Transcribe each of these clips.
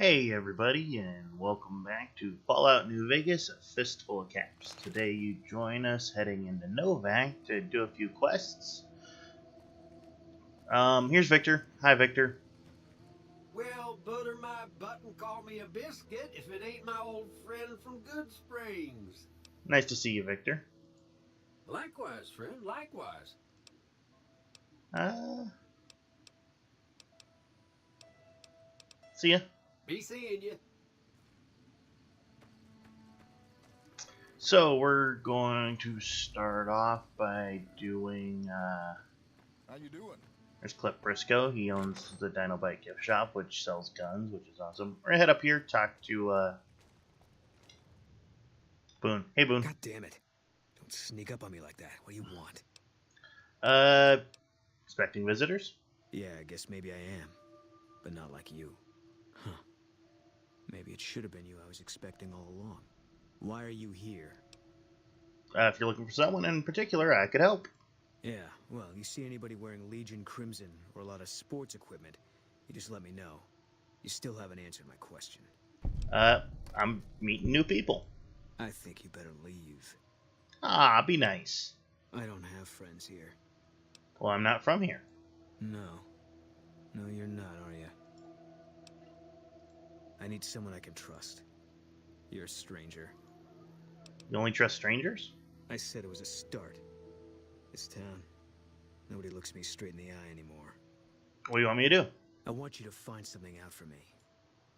Hey everybody, and welcome back to Fallout New Vegas, a Fistful of Caps. Today you join us heading into Novak to do a few quests. Here's Victor. Hi Victor. Well, butter my butt and call me a biscuit if it ain't my old friend from Good Springs. Nice to see you, Victor. Likewise, friend, likewise. Uh, See ya. Be seeing you. So we're going to start off by doing, How you doing? there's Clip Briscoe. He owns the Dino Bite gift shop, which sells guns, which is awesome. We're gonna head up here, talk to, Boone. Hey Boone. God damn it. Don't sneak up on me like that. What do you want? Expecting visitors? Yeah, I guess maybe I am. But not like you. Huh. Maybe it should have been you I was expecting all along. Why are you here? If you're looking for someone in particular, I could help. Yeah, well, you see anybody wearing Legion Crimson or a lot of sports equipment, you just let me know. You still haven't answered my question. I'm meeting new people. I think you better leave. Ah, be nice. I don't have friends here. Well, I'm not from here. No. No, you're not, are you? I need someone I can trust. You're a stranger. You only trust strangers? I said it was a start. This town, nobody looks me straight in the eye anymore. What do you want me to do? I want you to find something out for me.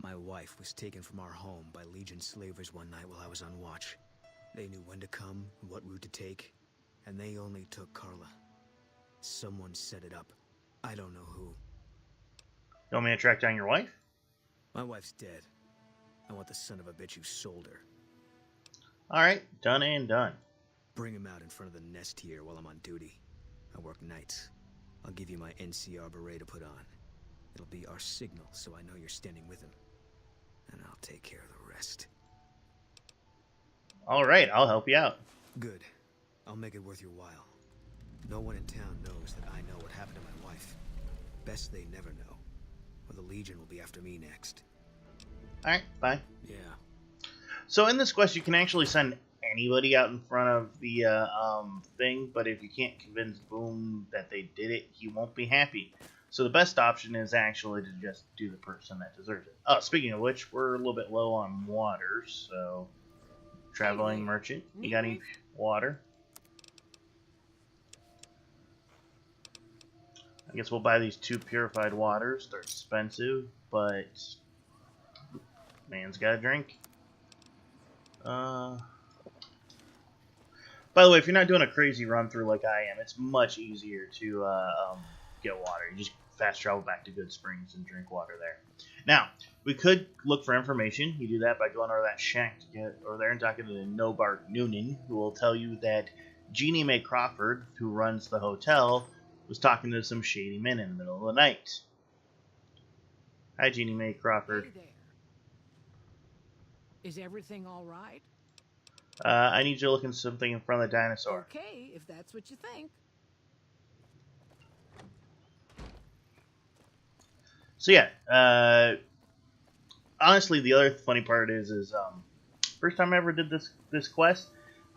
My wife was taken from our home by Legion slavers one night while I was on watch. They knew when to come and what route to take, and they only took Carla. Someone set it up. I don't know who. You want me to track down your wife? My wife's dead. I want the son of a bitch who sold her. Alright, done and done. Bring him out in front of the nest here while I'm on duty. I work nights. I'll give you my NCR beret to put on. It'll be our signal so I know you're standing with him. And I'll take care of the rest. Alright, I'll help you out. Good. I'll make it worth your while. No one in town knows that I know what happened to my wife. Best they never know, or the Legion will be after me next. Alright, bye. Yeah. So in this quest, you can actually send anybody out in front of the thing, but if you can't convince Boone that they did it, he won't be happy. So the best option is actually to just do the person that deserves it. Oh, speaking of which, we're a little bit low on water, so... Traveling merchant, you got any water? I guess we'll buy these 2 purified waters. They're expensive, but man's got a drink. By the way, if you're not doing a crazy run through like I am, it's much easier to get water. You just fast travel back to Good Springs and drink water there. Now, we could look for information. You do that by going over that shack to get over there and talking to the Nobark Noonan, who will tell you that Jeannie Mae Crawford, who runs the hotel, was talking to some shady men in the middle of the night. Hi, Jeannie Mae Crawford. Hey there. Is everything all right? I need you to look into something in front of the dinosaur. Okay, if that's what you think. So yeah, honestly, the other funny part is first time I ever did this quest,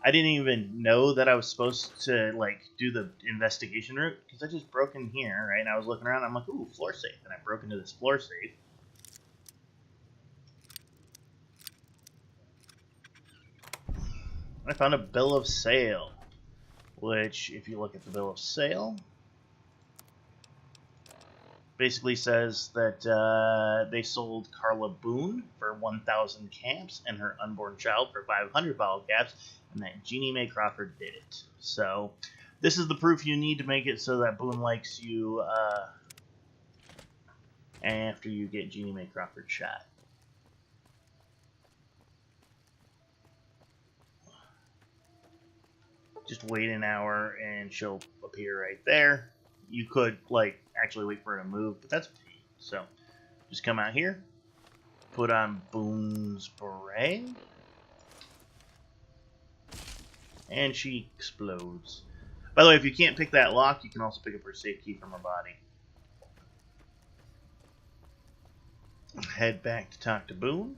I didn't even know that I was supposed to like do the investigation route because I just broke in here, right? And I was looking around, and I'm like, ooh, floor safe, and I broke into this floor safe. I found a bill of sale, which, if you look at the bill of sale, basically says that they sold Carla Boone for 1,000 caps and her unborn child for 500 bottle caps, and that Jeannie Mae Crawford did it. So, this is the proof you need to make it so that Boone likes you after you get Jeannie Mae Crawford shot. Just wait an hour and she'll appear right there. You could, like, actually wait for her to move, but that's pain. So, just come out here, put on Boone's beret, and she explodes. By the way, if you can't pick that lock, you can also pick up her safe key from her body. Head back to talk to Boone.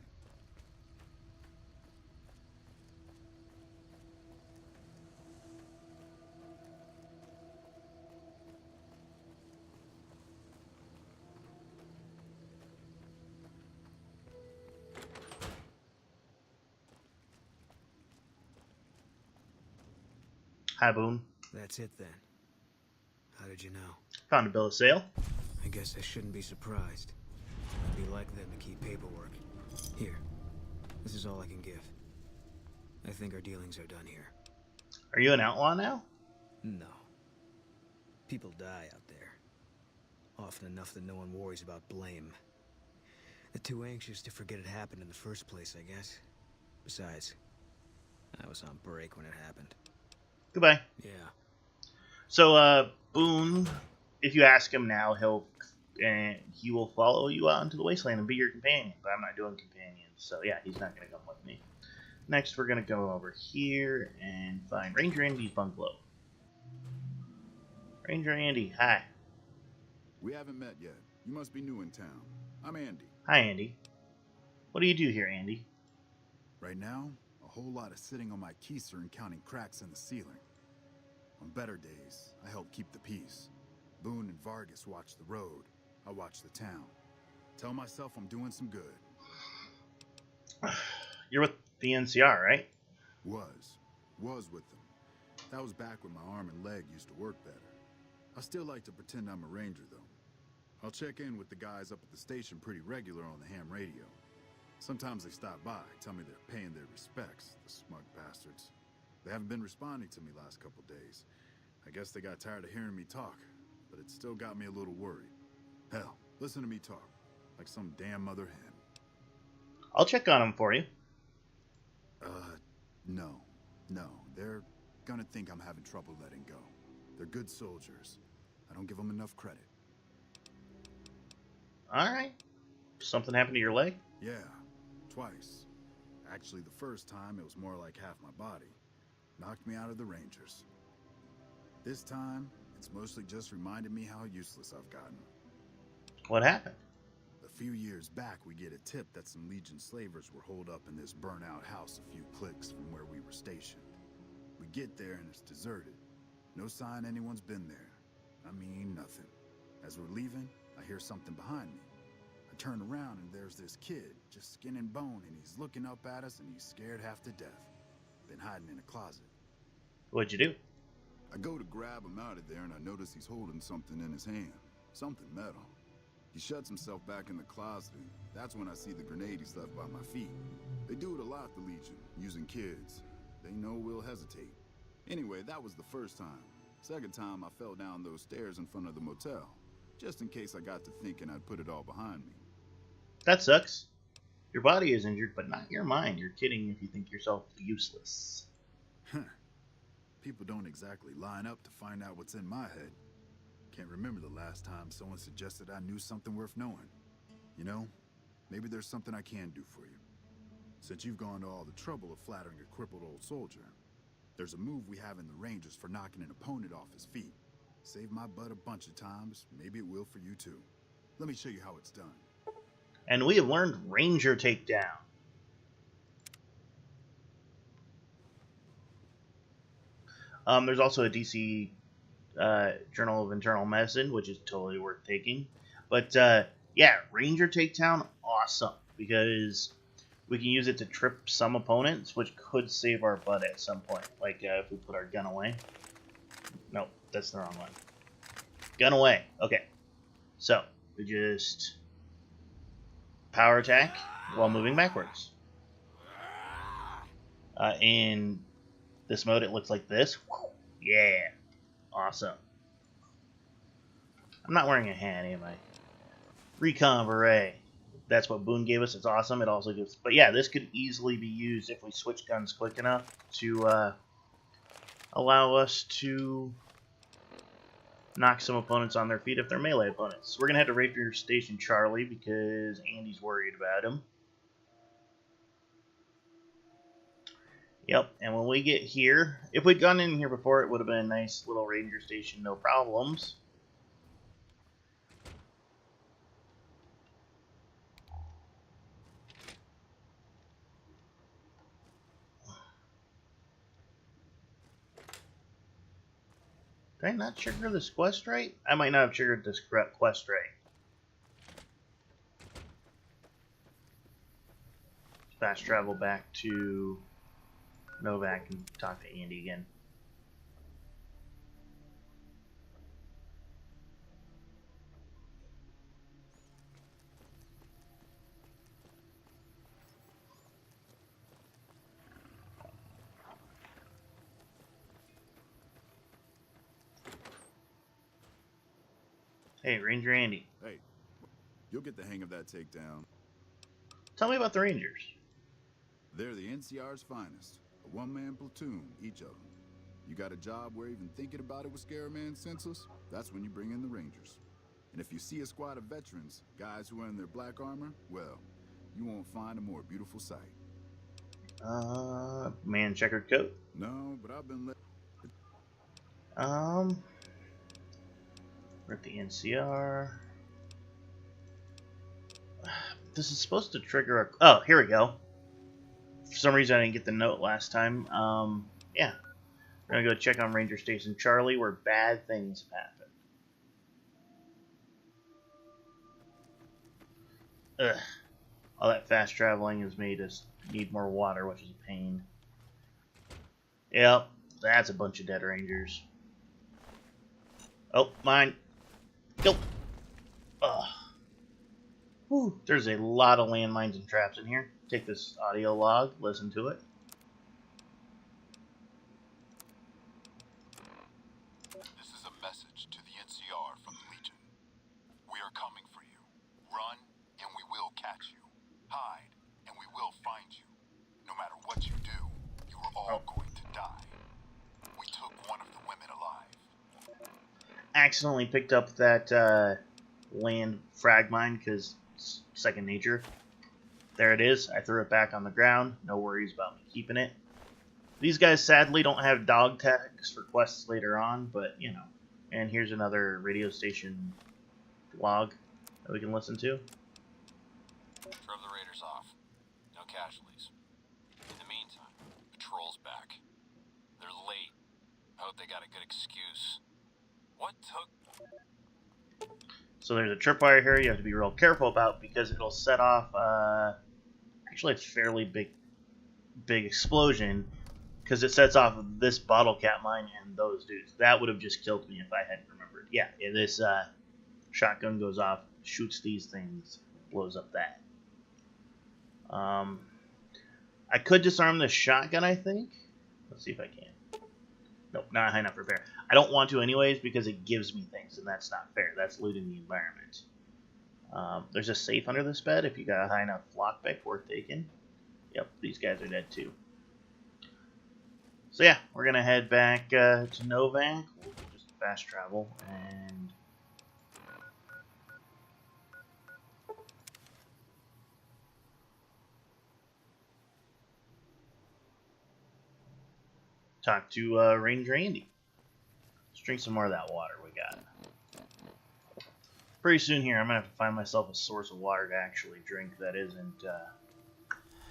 Hi, Boone. That's it then. How did you know? Found a bill of sale. I guess I shouldn't be surprised. It'd be like them to keep paperwork. Here. This is all I can give. I think our dealings are done here. Are you an outlaw now? No. People die out there. Often enough that no one worries about blame. They're too anxious to forget it happened in the first place, I guess. Besides, I was on break when it happened. Goodbye. Yeah. So, Boone, if you ask him now, he will follow you out into the wasteland and be your companion. But I'm not doing companions, so yeah, he's not going to come with me. Next, we're going to go over here and find Ranger Andy's bungalow. Ranger Andy, hi. We haven't met yet. You must be new in town. I'm Andy. Hi, Andy. What do you do here, Andy? Right now, a whole lot of sitting on my keister and counting cracks in the ceiling. On better days, I help keep the peace. Boone and Vargas watch the road. I watch the town. Tell myself I'm doing some good. You're with the NCR, right? Was with them. That was back when my arm and leg used to work better. I still like to pretend I'm a ranger, though. I'll check in with the guys up at the station pretty regular on the ham radio. Sometimes they stop by, tell me they're paying their respects, the smug bastards. They haven't been responding to me last couple days. I guess they got tired of hearing me talk, but it still got me a little worried. Hell, listen to me talk, like some damn mother hen. I'll check on him for you. No. They're gonna think I'm having trouble letting go. They're good soldiers. I don't give them enough credit. Alright. Something happened to your leg? Yeah, twice. Actually, the first time, it was more like half my body. Knocked me out of the Rangers. This time, it's mostly just reminded me how useless I've gotten. What happened? A few years back, we get a tip that some Legion slavers were holed up in this burnt-out house a few clicks from where we were stationed. We get there and it's deserted. No sign anyone's been there. I mean, nothing. As we're leaving, I hear something behind me. I turn around and there's this kid, just skin and bone, and he's looking up at us and he's scared half to death. Been hiding in a closet. What'd you do? I go to grab him out of there and I notice he's holding something in his hand. Something metal. He shuts himself back in the closet, and that's when I see the grenade he's left by my feet. They do it a lot, the Legion, using kids. They know we'll hesitate. Anyway, that was the first time. Second time, I fell down those stairs in front of the motel, just in case I got to thinking I'd put it all behind me. That sucks. Your body is injured, but not your mind. You're kidding if you think yourself useless. People don't exactly line up to find out what's in my head. Can't remember the last time someone suggested I knew something worth knowing. You know, maybe there's something I can do for you. Since you've gone to all the trouble of flattering a crippled old soldier, there's a move we have in the Rangers for knocking an opponent off his feet. Saved my butt a bunch of times, maybe it will for you too. Let me show you how it's done. And we have learned Ranger Takedown. There's also a DC Journal of Internal Medicine, which is totally worth taking. But yeah, Ranger Takedown, awesome, because we can use it to trip some opponents, which could save our butt at some point. Like if we put our gun away. Nope, that's the wrong one. Gun away. Okay. So, we just power attack while moving backwards. In this mode, it looks like this. Yeah. Awesome. I'm not wearing a hat, am I? Recon beret. That's what Boone gave us. It's awesome. It also gives... But yeah, this could easily be used if we switch guns quick enough to allow us to knock some opponents on their feet if they're melee opponents. We're going to have to Rapier Station Charlie because Andy's worried about him. Yep, and when we get here, if we'd gone in here before, it would have been a nice little Ranger Station, no problems. Did I not trigger this quest right? I might not have triggered this quest right. Fast travel back to Novak and talk to Andy again. Hey, Ranger Andy. Hey, you'll get the hang of that takedown. Tell me about the Rangers. They're the NCR's finest. A one-man platoon, each of them. You got a job where even thinking about it would scare a man senseless? That's when you bring in the Rangers. And if you see a squad of veterans, guys who are in their black armor, well, you won't find a more beautiful sight. Man checkered coat. No, but I've been We're at the NCR. This is supposed to trigger a... Oh, here we go. For some reason I didn't get the note last time. Yeah. We're gonna go check on Ranger Station Charlie where bad things have happened. Ugh. All that fast traveling has made us need more water, which is a pain. Yep, that's a bunch of dead Rangers. Oh, mine. Go. Ugh. Whew. There's a lot of landmines and traps in here. Take this audio log, listen to it. This is a message to the NCR from the Legion. We are coming for you. Run, and we will catch you. Hide, and we will find you. No matter what you do, you are all going to die. We took one of the women alive. Accidentally picked up that land frag mine because it's second nature. There it is. I threw it back on the ground. No worries about me keeping it. These guys sadly don't have dog tags for quests later on, but you know. And here's another radio station log that we can listen to. Drove the raiders off. No casualties. In the meantime, patrol's back. They're late. I hope they got a good excuse. What took... So there's a tripwire here you have to be real careful about because it'll set off actually a fairly big explosion because it sets off this bottle cap mine and those dudes. That would have just killed me if I hadn't remembered. Yeah, this shotgun goes off, shoots these things, blows up that. I could disarm the shotgun, I think. Let's see if I can. Nope, not high enough repair. I don't want to anyways because it gives me things, and that's not fair. That's looting the environment. There's a safe under this bed if you got a high enough lockpick worth taking. Yep, these guys are dead too. So yeah, we're going to head back to Novak. We'll just fast travel and... talk to Ranger Andy. Let's drink some more of that water we got. Pretty soon here, I'm going to have to find myself a source of water to actually drink that isn't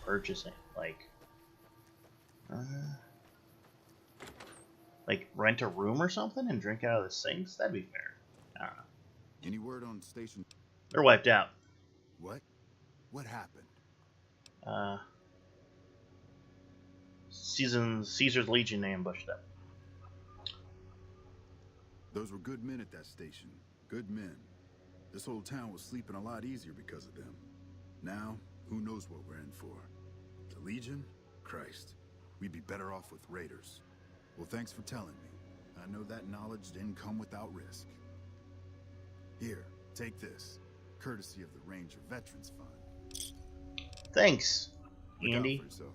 purchasing. Like rent a room or something and drink out of the sinks? That'd be fair. I don't know. Any word on station? They're wiped out. What? What happened? Caesar's Legion ambushed them. Those were good men at that station. Good men. This whole town was sleeping a lot easier because of them. Now, who knows what we're in for? The Legion? Christ. We'd be better off with raiders. Well, thanks for telling me. I know that knowledge didn't come without risk. Here, take this. Courtesy of the Ranger Veterans Fund. Thanks, Look out Andy. for yourself.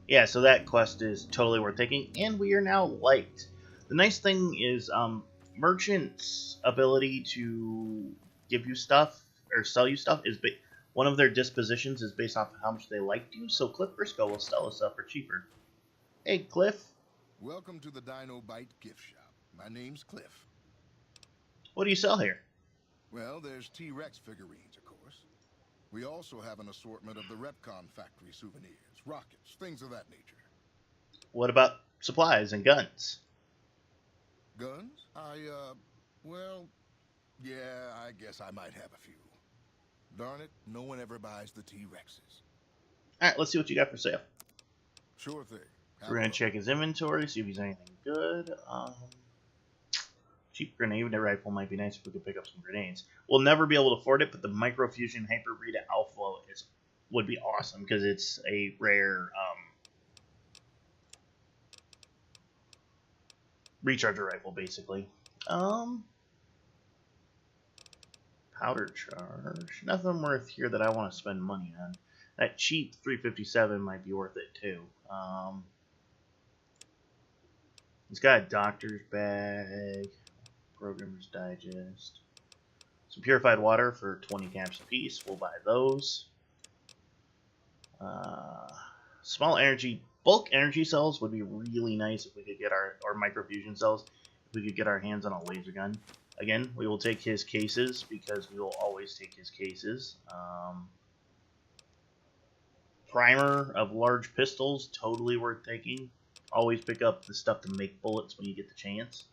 Yeah, so that quest is totally worth taking, and we are now liked. The nice thing is, merchants' ability to give you stuff or sell you stuff is one of their dispositions is based off of how much they liked you. So Cliff Briscoe will sell us stuff for cheaper. Hey, Cliff, Welcome to the Dino Bite gift shop. My name's Cliff. what do you sell here? Well, there's T-Rex figurines, of course. We also have an assortment of the Repcon factory souvenirs, rockets, things of that nature. What about supplies and guns? Guns? Well, yeah, I guess I might have a few. Darn it, no one ever buys the T-Rexes. Alright, let's see what you got for sale. Sure thing. So we're going to check his inventory, see if he's anything good. Cheap grenade rifle might be nice if we could pick up some grenades. We'll never be able to afford it, but the Microfusion Hyperbreed Alpha would be awesome because it's a rare recharger rifle, basically. Powder charge. Nothing worth here that I want to spend money on. That cheap 357 might be worth it too. It's got a doctor's bag, Programmer's Digest, some purified water for 20 caps apiece. We'll buy those. Small energy, bulk energy cells would be really nice if we could get our microfusion cells. If we could get our hands on a laser gun. Again, we will take his cases because we will always take his cases. Primer of large pistols, totally worth taking. Always pick up the stuff to make bullets when you get the chance.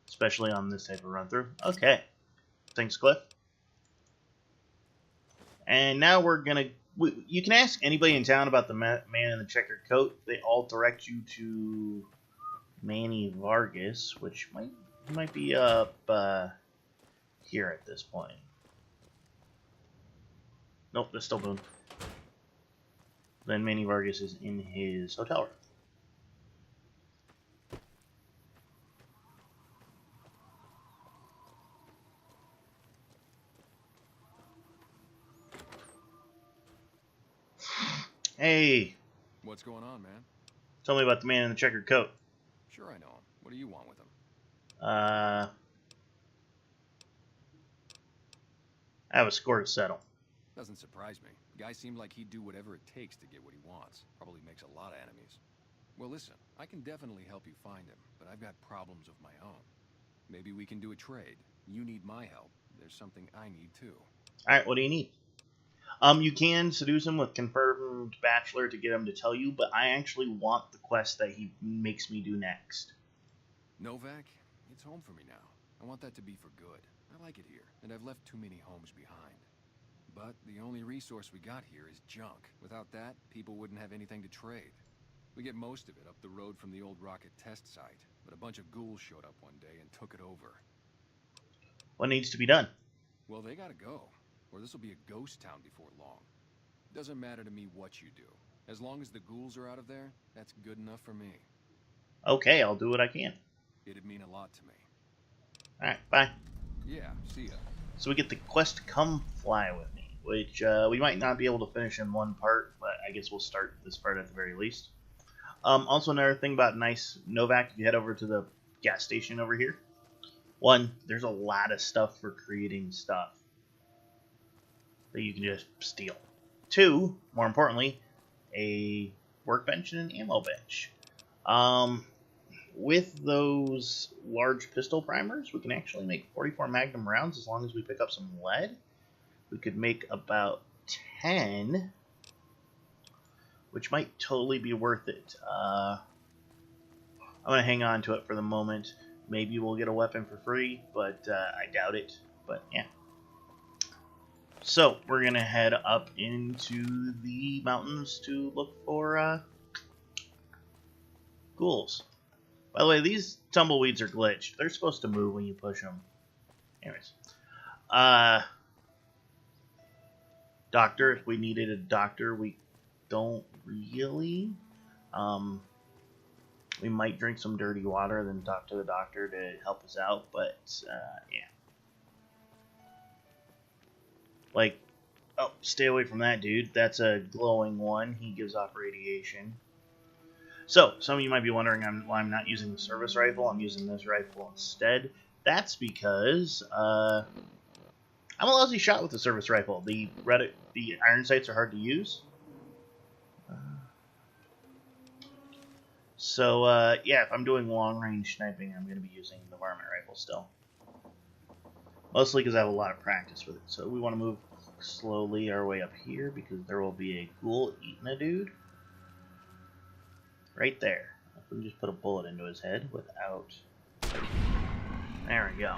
Especially on this type of run through. Okay. Thanks, Cliff. And now we're going to... You can ask anybody in town about the man in the checkered coat. They all direct you to Manny Vargas, which might be up here at this point. Nope, that's still Boone. Then Manny Vargas is in his hotel room. Hey, What's going on, man? tell me about the man in the checkered coat. Sure I know him. What do you want with him? I have a score to settle. Doesn't surprise me. Guy seemed like he'd do whatever it takes to get what he wants. Probably makes a lot of enemies. Well, listen, I can definitely help you find him, but I've got problems of my own. Maybe we can do a trade. You need my help. There's something I need too. Alright, what do you need? You can seduce him with confirmed bachelor to get him to tell you, but I actually want the quest that he makes me do next. Novak, it's home for me now. I want that to be for good. I like it here, and I've left too many homes behind. But the only resource we got here is junk. Without that, people wouldn't have anything to trade. We get most of it up the road from the old rocket test site, but a bunch of ghouls showed up one day and took it over. What needs to be done? Well, they gotta go, or this will be a ghost town before long. Doesn't matter to me what you do. As long as the ghouls are out of there, that's good enough for me. Okay, I'll do what I can. It'd mean a lot to me. Alright, bye. Yeah, see ya. So we get the quest to Come Fly With Me, which we might not be able to finish in one part, but I guess we'll start this part at the very least. Also, another thing about nice Novak, if you head over to the gas station over here, one, there's a lot of stuff for creating stuff that you can just steal. Two, more importantly, a workbench and an ammo bench. With those large pistol primers, we can actually make 44 Magnum rounds as long as we pick up some lead. We could make about 10, which might totally be worth it. I'm going to hang on to it for the moment. Maybe we'll get a weapon for free, but I doubt it. But yeah. So, we're going to head up into the mountains to look for ghouls. By the way, these tumbleweeds are glitched. They're supposed to move when you push them. Anyways. Doctor, if we needed a doctor, we don't really. We might drink some dirty water, then talk to the doctor to help us out, but, yeah. Like, oh, stay away from that dude. That's a glowing one. He gives off radiation. So, some of you might be wondering why I'm not using the service rifle. I'm using this rifle instead. That's because I'm a lousy shot with the service rifle. The iron sights are hard to use. So, yeah, if I'm doing long-range sniping, I'm going to be using the varmint rifle still. Mostly because I have a lot of practice with it. So we want to move slowly our way up here because there will be a ghoul eating a dude. Right there. If we can just put a bullet into his head without There we go.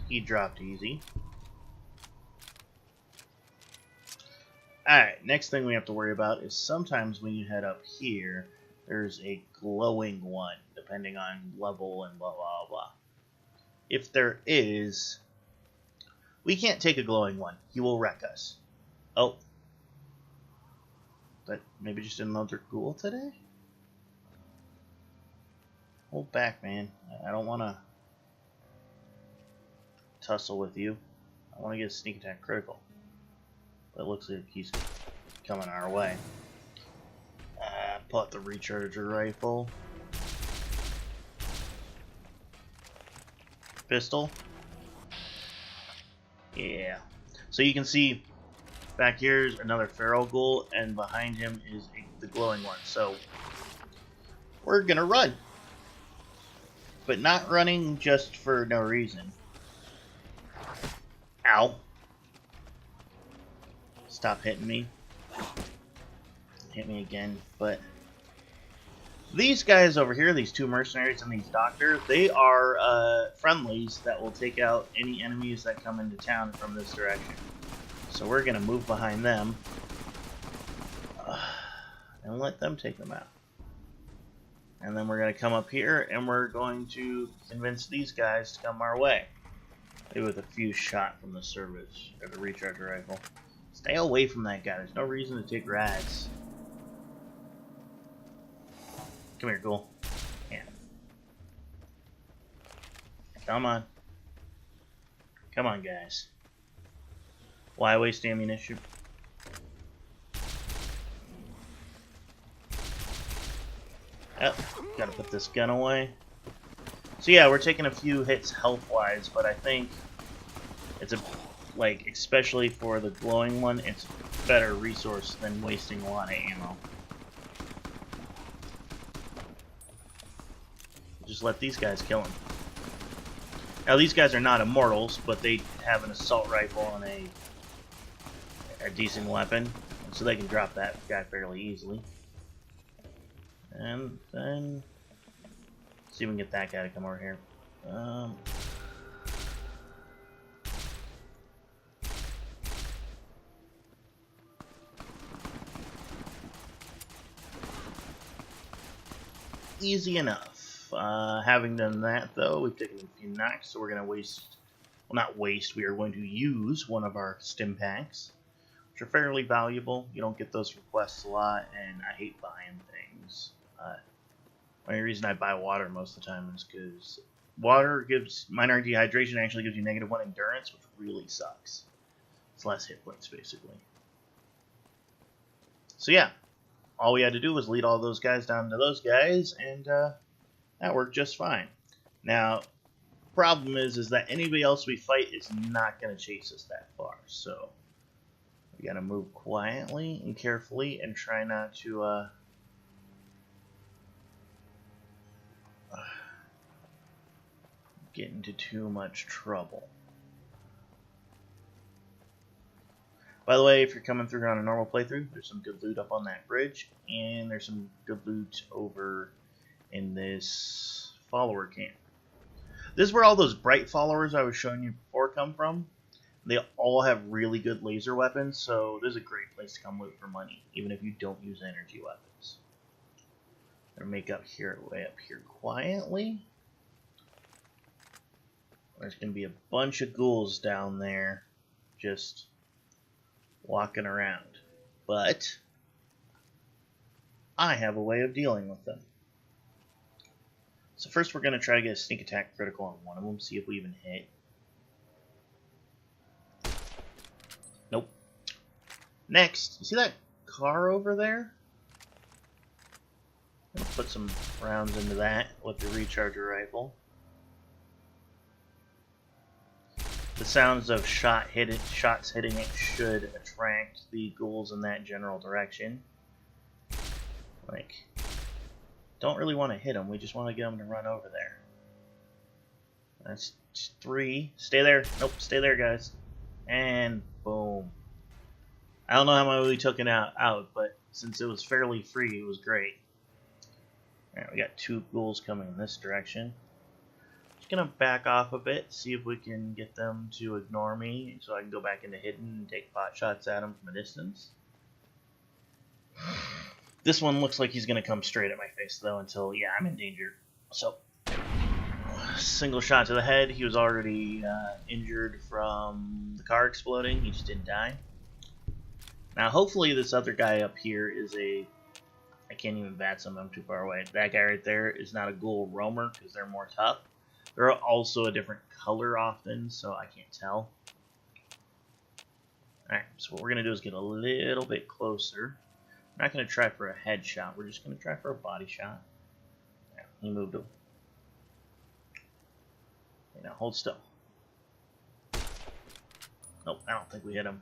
He dropped easy. Alright, next thing we have to worry about is sometimes when you head up here, there's a glowing one, depending on level and blah blah blah. If there is, we can't take a glowing one. He will wreck us. Oh. But maybe just another ghoul today? Hold back, man. I don't want to tussle with you. I want to get a sneak attack critical. But it looks like he's coming our way. Pull out the recharger rifle. Pistol. Yeah. So you can see back here's another feral ghoul, and behind him is the glowing one. So we're gonna run. But not running just for no reason. Ow. Stop hitting me. Hit me again, but these guys over here, these two mercenaries and these doctors, they are friendlies that will take out any enemies that come into town from this direction. So we're going to move behind them and let them take them out. And then we're going to come up here and we're going to convince these guys to come our way. Maybe with a few shot from the service or the recharger rifle. Stay away from that guy. There's no reason to take rads. Come here, ghoul. Yeah. Come on. Come on, guys. Why waste ammunition? Oh, gotta put this gun away. So yeah, we're taking a few hits health-wise, but I think it's a, like, especially for the glowing one, it's a better resource than wasting a lot of ammo. Just let these guys kill him. Now these guys are not immortals, but they have an assault rifle and a decent weapon, so they can drop that guy fairly easily. And then see if we can get that guy to come over here. Easy enough. Having done that, though, we've taken a few knocks, so we're going to waste... Well, not waste. We are going to use one of our stim packs, which are fairly valuable. You don't get those requests a lot, and I hate buying things. The only reason I buy water most of the time is because water gives minor dehydration, actually gives you -1 endurance, which really sucks. It's less hit points, basically. So yeah, all we had to do was lead all those guys down to those guys, and that worked just fine. Now, problem is that anybody else we fight is not going to chase us that far, so we got to move quietly and carefully and try not to get into too much trouble. By the way, if you're coming through on a normal playthrough, there's some good loot up on that bridge, and there's some good loot over in this follower camp. This is where all those bright followers I was showing you before come from. They all have really good laser weapons, so this is a great place to come loot for money, even if you don't use energy weapons. We're gonna make up here, way up here quietly. There's gonna be a bunch of ghouls down there, just walking around. But I have a way of dealing with them. So first we're going to try to get a sneak attack critical on one of them, see if we even hit. Nope. Next, you see that car over there? I'm going to put some rounds into that with the recharger rifle. The sounds of shots hitting it should attract the ghouls in that general direction. Like, don't really want to hit them, we just want to get them to run over there. That's 3. Stay there. Nope, stay there, guys. And boom. I don't know how we took it out, but since it was fairly free, it was great. Alright, we got 2 ghouls coming in this direction. Just gonna back off a bit, see if we can get them to ignore me so I can go back into hidden and take pot shots at them from a distance. This one looks like he's gonna come straight at my face though until, yeah, I'm in danger. So, single shot to the head. He was already injured from the car exploding. He just didn't die. Now, hopefully this other guy up here is a... I can't even bat some, I'm too far away. That guy right there is not a ghoul roamer because they're more tough. They're also a different color often, so I can't tell. Alright, so what we're going to do is get a little bit closer. We're not going to try for a headshot. We're just going to try for a body shot. Yeah, he moved him. Okay, now hold still. Nope, I don't think we hit him.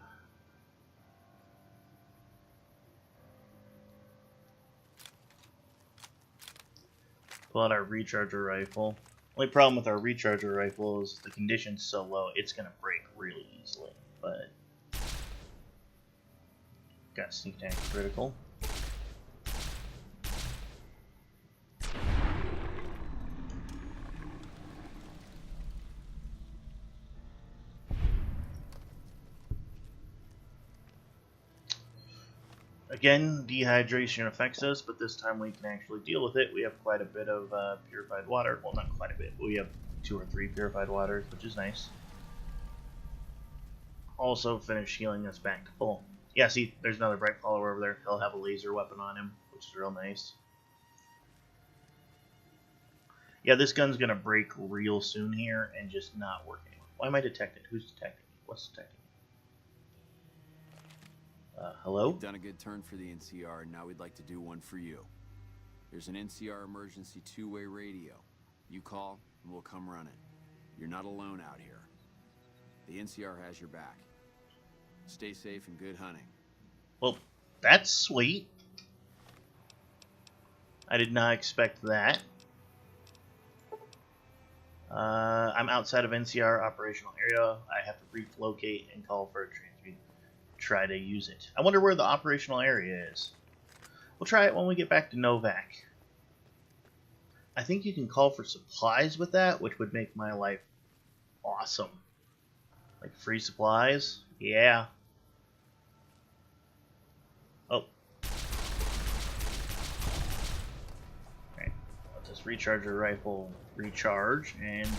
Pull out our recharger rifle. Only problem with our recharger rifle is the condition's so low, it's gonna break really easily. But got sneak attack critical. Again, dehydration affects us, but this time we can actually deal with it. We have quite a bit of purified water. Well, not quite a bit, but we have 2 or 3 purified waters, which is nice. Also finish healing us back to full. Yeah, see, there's another bright follower over there. He'll have a laser weapon on him, which is real nice. Yeah, this gun's going to break real soon here and just not work anymore. Why am I detected? Who's detecting me? What's detecting me? Hello? You've done a good turn for the NCR, and now we'd like to do one for you. There's an NCR emergency 2-way radio. You call, and we'll come running. You're not alone out here. The NCR has your back. Stay safe and good hunting. Well, that's sweet. I did not expect that. I'm outside of NCR operational area. I have to relocate and call for a transmute. Try to use it. I wonder where the operational area is. We'll try it when we get back to Novak. I think you can call for supplies with that, which would make my life awesome. Like free supplies? Yeah. Oh. Alright. Let this recharger rifle recharge and...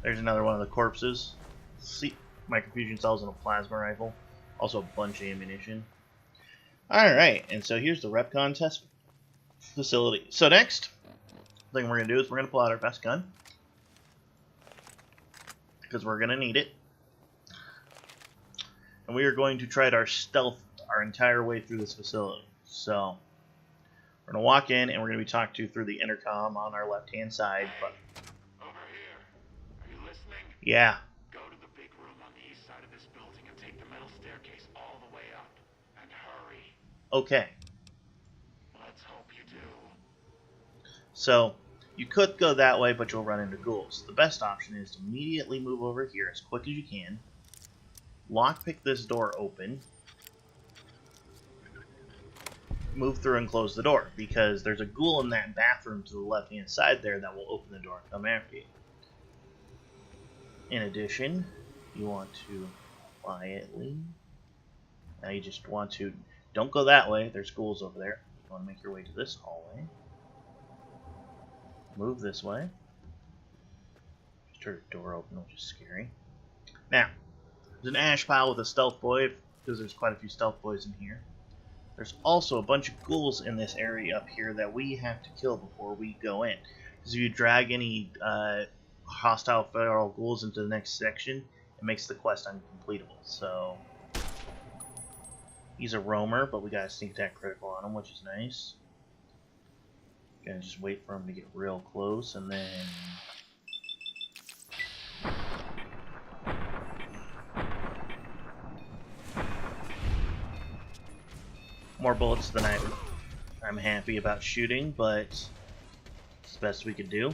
There's another one of the corpses. See, microfusion cells and a plasma rifle. Also a bunch of ammunition. Alright, and so here's the rep contest facility. So next thing we're going to do is we're going to pull out our best gun. Because we're going to need it. And we are going to try our stealth our entire way through this facility. So, we're going to walk in and we're going to be talked to through the intercom on our left-hand side. But yeah. Go to the big room on the east side of this building and take the metal staircase all the way up. And hurry. Okay. Let's hope you do. So, you could go that way, but you'll run into ghouls. The best option is to immediately move over here as quick as you can. Lockpick this door open. Move through and close the door, because there's a ghoul in that bathroom to the left-hand side there that will open the door and come after you. In addition, you want to quietly, now you just want to, don't go that way, there's ghouls over there. You want to make your way to this hallway. Move this way. Just heard a door open, which is scary. Now, there's an ash pile with a stealth boy, because there's quite a few stealth boys in here. There's also a bunch of ghouls in this area up here that we have to kill before we go in. Because if you drag any hostile feral ghouls into the next section, it makes the quest uncompletable. So he's a roamer, but we got a sneak attack critical on him, which is nice. Gonna just wait for him to get real close and then more bullets than I'm happy about shooting, but it's the best we could do.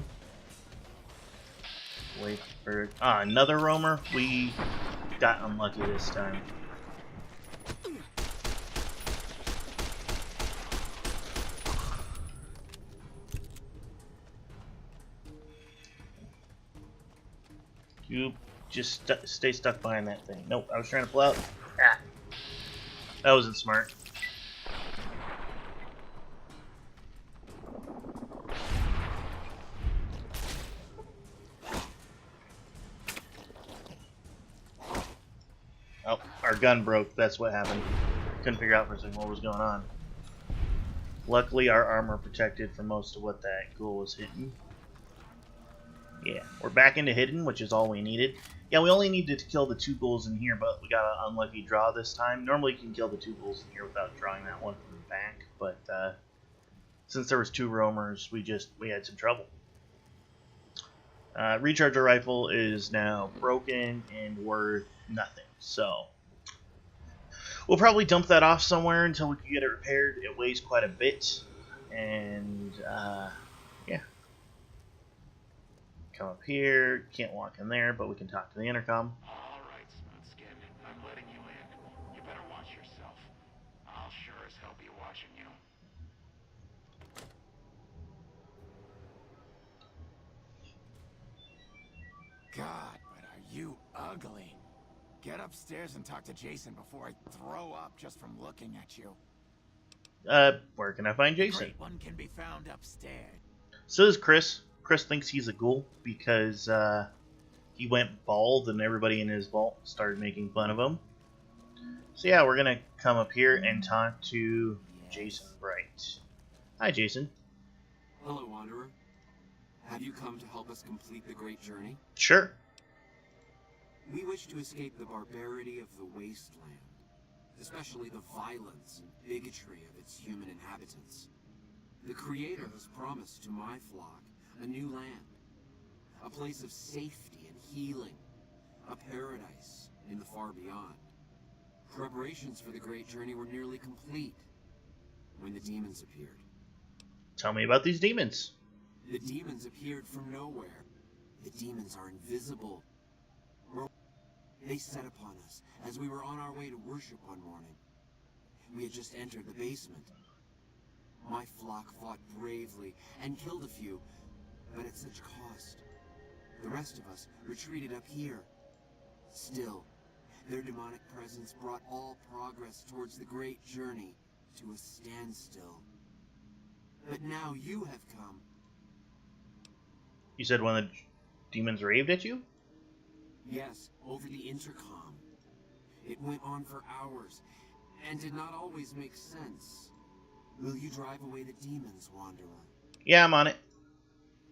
Wait for another roamer. We got unlucky this time. You just stay stuck behind that thing. Nope, I was trying to pull out. Ah, that wasn't smart. Oh, our gun broke. That's what happened. Couldn't figure out for a second what was going on. Luckily, our armor protected from most of what that ghoul was hitting. Yeah, we're back into hidden, which is all we needed. Yeah, we only needed to kill the 2 ghouls in here, but we got an unlucky draw this time. Normally you can kill the 2 ghouls in here without drawing that one from the back, but since there was 2 roamers, we had some trouble. Recharger rifle is now broken and worth nothing, so we'll probably dump that off somewhere until we can get it repaired. It weighs quite a bit, and yeah. Come up here, can't walk in there, but we can talk to the intercom. All right, Smoothskin. I'm letting you in. You better watch yourself. I'll sure as hell be watching you. God, but are you ugly. Get upstairs and talk to Jason before I throw up just from looking at you. Where can I find Jason? The great one can be found upstairs. So is Chris. Chris thinks he's a ghoul because he went bald and everybody in his vault started making fun of him. So yeah, we're gonna come up here and talk to Jason Bright. Hi, Jason. Hello, Wanderer. Have you come to help us complete the great journey? Sure. We wish to escape the barbarity of the wasteland, especially the violence and bigotry of its human inhabitants. The Creator has promised to my flock a new land, a place of safety and healing, a paradise in the far beyond. Preparations for the great journey were nearly complete when the demons appeared. Tell me about these demons. The demons appeared from nowhere. The demons are invisible. They set upon us as we were on our way to worship one morning. We had just entered the basement. My flock fought bravely and killed a few, but at such cost. The rest of us retreated up here. Still, their demonic presence brought all progress towards the great journey to a standstill. But now you have come. You said one of the demons raved at you? Yes, over the intercom. It went on for hours, and did not always make sense. Will you drive away the demons, Wanderer? Yeah, I'm on it.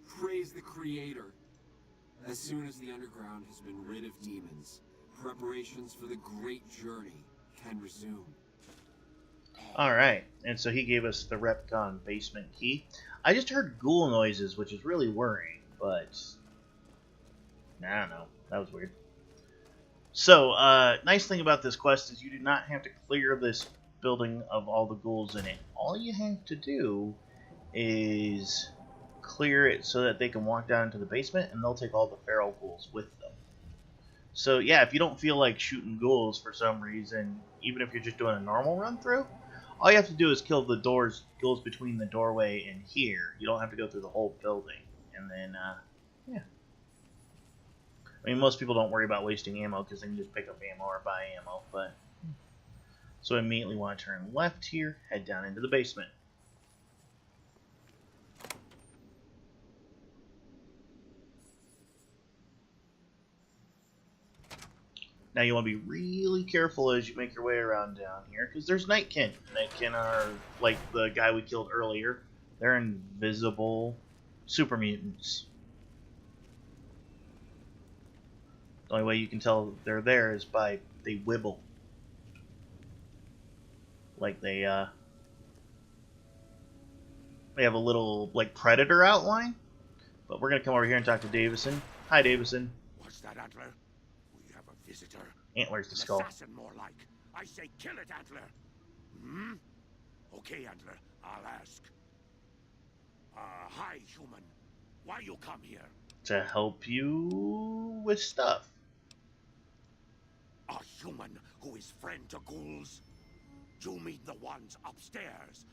Praise the Creator. As soon as the underground has been rid of demons, preparations for the great journey can resume. Alright, and so he gave us the Repcon basement key. I just heard ghoul noises, which is really worrying, but I don't know. That was weird. So, nice thing about this quest is you do not have to clear this building of all the ghouls in it. All you have to do is clear it so that they can walk down into the basement, and they'll take all the feral ghouls with them. So yeah, if you don't feel like shooting ghouls for some reason, even if you're just doing a normal run through, all you have to do is kill the ghouls between the doorway and here. You don't have to go through the whole building. And then, yeah. I mean, most people don't worry about wasting ammo because they can just pick up ammo or buy ammo, but... So I immediately want to turn left here, head down into the basement. Now you want to be really careful as you make your way around down here, because there's Nightkin. Nightkin are like the guy we killed earlier. They're invisible super mutants. The only way you can tell they're there is by they wibble. Like they have a little like predator outline. But we're gonna come over here and talk to Davison. Hi, Davison. What's that, Antler? We have a visitor. Antler's the skull. Assassin, more like. I say kill it, Antler. Hmm? Okay, Antler. I'll ask. Hi, human. Why you come here? To help you with stuff. A human who is friend to ghouls? You mean the ones upstairs?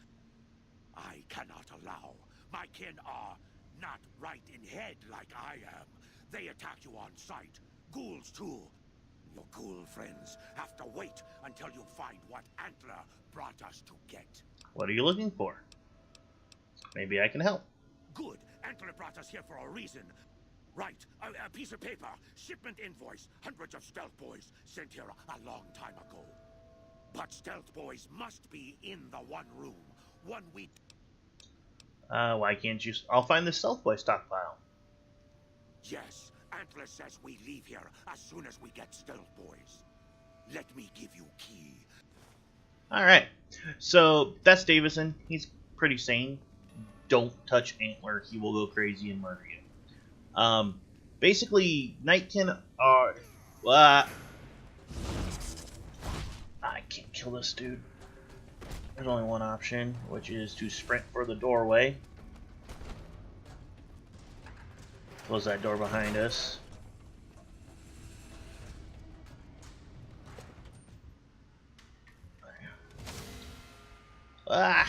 I cannot allow. My kin are not right in head like I am. They attack you on sight. Ghouls too. Your ghoul friends have to wait until you find what Antler brought us to get. What are you looking for? Maybe I can help. Good. Antler brought us here for a reason. Right. A piece of paper. Shipment invoice. Hundreds of stealth boys sent here a long time ago. But stealth boys must be in the one room. One we... Why can't you... I'll find the stealth boy stockpile. Yes. Antler says we leave here as soon as we get stealth boys. Let me give you key. Alright. So, that's Davison. He's pretty sane. Don't touch Antler. He will go crazy and murder you. Basically, Nightkin are... I can't kill this dude. There's only one option, which is to sprint for the doorway. Close that door behind us. Ah!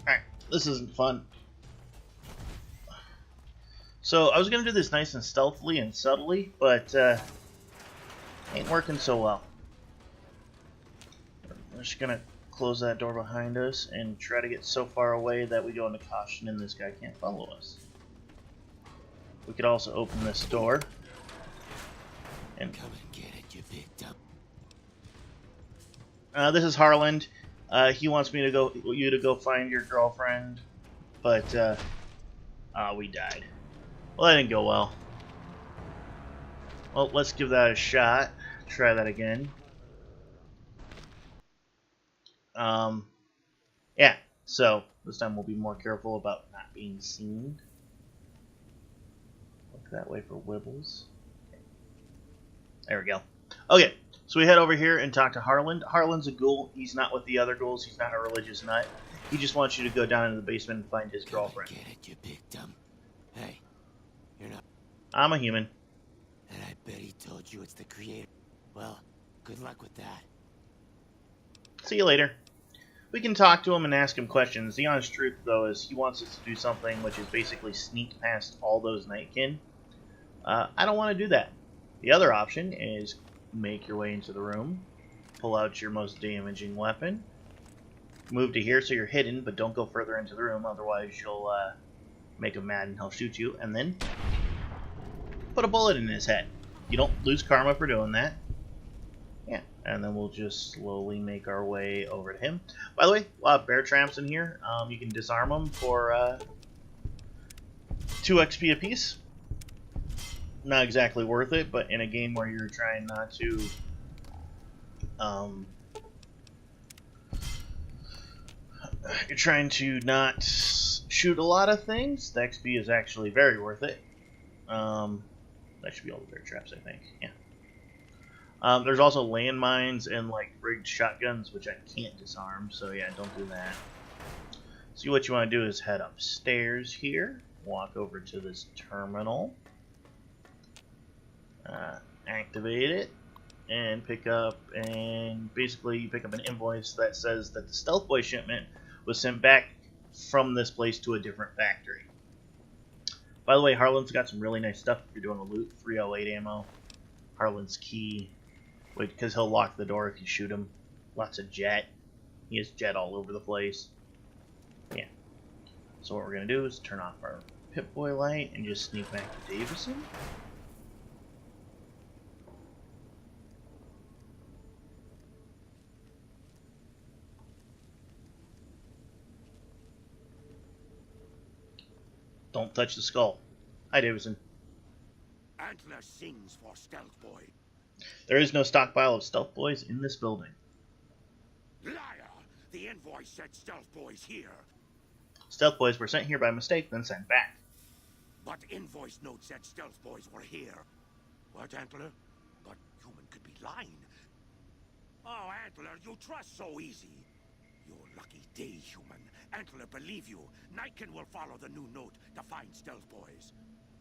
Alright, this isn't fun. So, I was going to do this nice and stealthily and subtly, but ain't working so well. We're just going to close that door behind us and try to get so far away that we go into caution and this guy can't follow us. We could also open this door. And Come and get it, you big dumb. this is Harland. He wants me to go find your girlfriend, but we died. Well, that didn't go well. Well, let's give that a shot. Try that again. Yeah, so this time we'll be more careful about not being seen. Look that way for Wibbles. There we go. Okay, so we head over here and talk to Harland. Harland's a ghoul. He's not with the other ghouls. He's not a religious nut. He just wants you to go down into the basement and find his girlfriend. Get it, you big dumb. Hey, you're not... I'm a human. And I bet he told you it's the creator. Well, good luck with that. See you later. We can talk to him and ask him questions. The honest truth, though, is he wants us to do something which is basically sneak past all those Nightkin. I don't want to do that. The other option is make your way into the room, pull out your most damaging weapon, move to here so you're hidden, but don't go further into the room, otherwise you'll make him mad and he'll shoot you, and then put a bullet in his head. You don't lose karma for doing that. Yeah, and then we'll just slowly make our way over to him. By the way, a lot of bear traps in here. You can disarm them for 2 XP apiece. Not exactly worth it, but in a game where you're trying not to not shoot a lot of things, the XP is actually very worth it. That should be all the bear traps, I think. Yeah. There's also landmines and like rigged shotguns, which I can't disarm, so yeah, don't do that. So what you want to do is head upstairs here, walk over to this terminal, activate it, and basically you pick up an invoice that says that the Stealth Boy shipment was sent back from this place to a different factory. By the way, Harlan's got some really nice stuff if you're doing a loot. 308 ammo, Harlan's key, because he'll lock the door if you shoot him. Lots of jet. He has jet all over the place. Yeah. So what we're going to do is turn off our Pip-Boy light and just sneak back to Davison. Don't touch the skull. Hi, Davison. Antler sings for Stealth Boy. There is no stockpile of Stealth Boys in this building. Liar! The invoice said Stealth Boys here. Stealth Boys were sent here by mistake, then sent back. But invoice note said Stealth Boys were here. What, Antler? But human could be lying. Oh, Antler, you trust so easy. Your lucky day, human. Antler believe you. Nightkin will follow the new note to find Stealth Boys.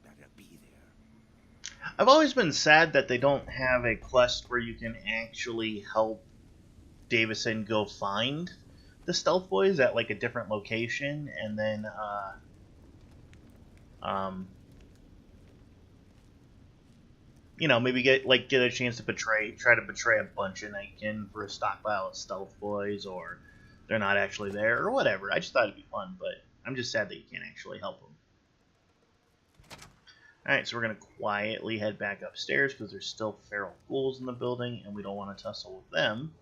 Better be there. I've always been sad that they don't have a quest where you can actually help Davison go find the Stealth Boys at like a different location, and then you know, maybe get a chance to try to betray a bunch of Nightkin for a stockpile of Stealth Boys, or they're not actually there, or whatever. I just thought it'd be fun, but I'm just sad that you can't actually help them. Alright, so we're going to quietly head back upstairs because there's still feral ghouls in the building, and we don't want to tussle with them.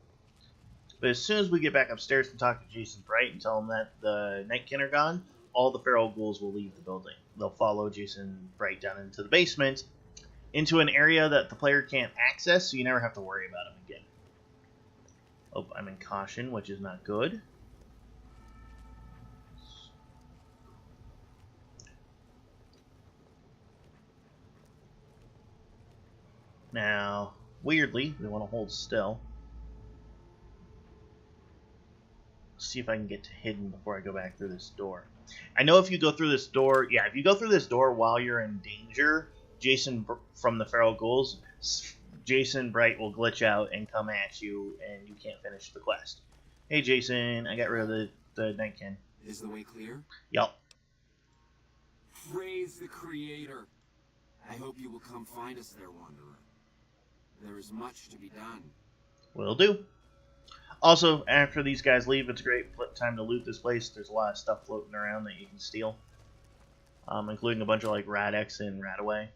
But as soon as we get back upstairs and talk to Jason Bright and tell him that the Nightkin are gone, all the feral ghouls will leave the building. They'll follow Jason Bright down into the basement, into an area that the player can't access, so you never have to worry about him again. Oh, I'm in caution, which is not good. Now, weirdly, we want to hold still. See if I can get to hidden before I go back through this door. I know if you go through this door, yeah, if you go through this door while you're in danger, Jason from the feral ghouls, Jason Bright will glitch out and come at you, and you can't finish the quest. Hey, Jason, I got rid of the Nightkin. Is the way clear? Yup. Praise the Creator. I hope you will come find us there, Wanderer. There is much to be done. Will do. Also, after these guys leave, it's a great time to loot this place. There's a lot of stuff floating around that you can steal, including a bunch of like Rad-X and Radaway.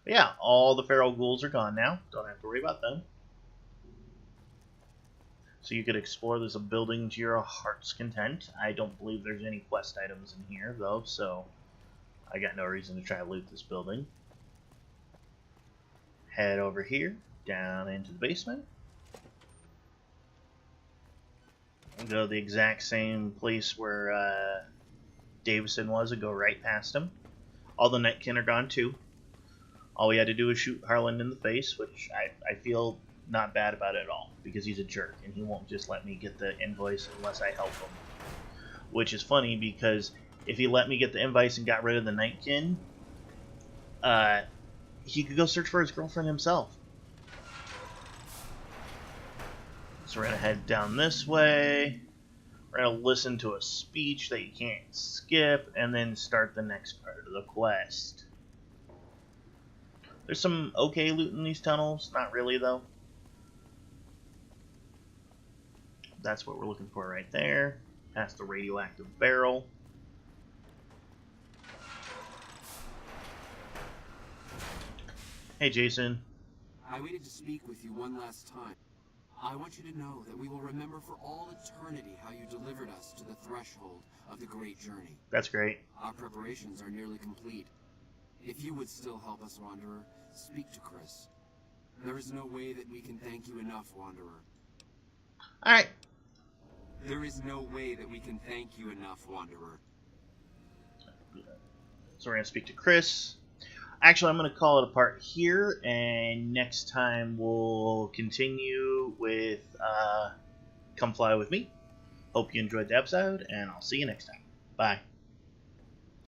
But yeah, all the feral ghouls are gone now. Don't have to worry about them. So you could explore this building to your heart's content. I don't believe there's any quest items in here, though, so I got no reason to try to loot this building. Head over here, down into the basement. And go to the exact same place where Davison was and go right past him. All the Nightkin are gone too. All we had to do was shoot Harlan in the face, which I feel not bad about it at all, because he's a jerk and he won't just let me get the invoice unless I help him. Which is funny, because if he let me get the invoice and got rid of the Nightkin, he could go search for his girlfriend himself. So we're going to head down this way. We're going to listen to a speech that you can't skip, and then start the next part of the quest. There's some okay loot in these tunnels. Not really, though. That's what we're looking for right there. Past the radioactive barrel. Hey, Jason. I waited to speak with you one last time. I want you to know that we will remember for all eternity how you delivered us to the threshold of the great journey. That's great. Our preparations are nearly complete. If you would still help us, Wanderer, speak to Chris. There is no way that we can thank you enough, Wanderer. Alright. There is no way that we can thank you enough, Wanderer. So we're going to speak to Chris. Actually, I'm going to call it a part here, and next time we'll continue with Come Fly With Me. Hope you enjoyed the episode, and I'll see you next time. Bye.